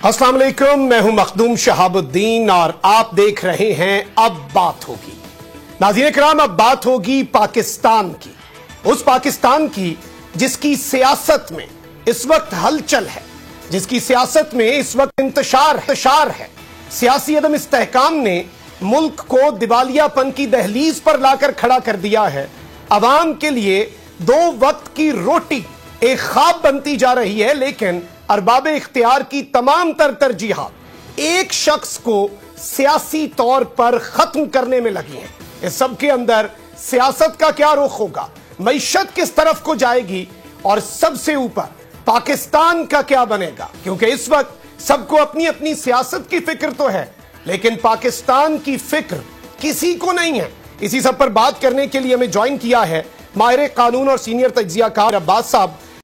अस्सलाम वालेकुम, मैं हूं मखदूम शहाबुद्दीन और आप देख रहे हैं अब बात होगी। नाज़रीन इकराम, अब बात होगी पाकिस्तान की, उस पाकिस्तान की जिसकी सियासत में इस वक्त हलचल है, जिसकी सियासत में इस वक्त इंतशार है। सियासी अदम इस्तेहकाम ने मुल्क को दिवालियापन की दहलीज पर लाकर खड़ा कर दिया है। अवाम के लिए दो वक्त की रोटी एक ख्वाब बनती जा रही है, लेकिन अरबाब इख्तियार की तमाम तरजीहात एक शख्स को सियासी तौर पर खत्म करने में लगी हैं। इस सब के अंदर सियासत का क्या रुख होगा, मईशत किस तरफ को जाएगी और सबसे ऊपर पाकिस्तान का क्या बनेगा, क्योंकि इस वक्त सबको अपनी अपनी सियासत की फिक्र तो है, लेकिन पाकिस्तान की फिक्र किसी को नहीं है। इसी सब पर बात करने के लिए हमें ज्वाइन किया है माहिर कानून और सीनियर तज्जियाकार अब्बास साहब।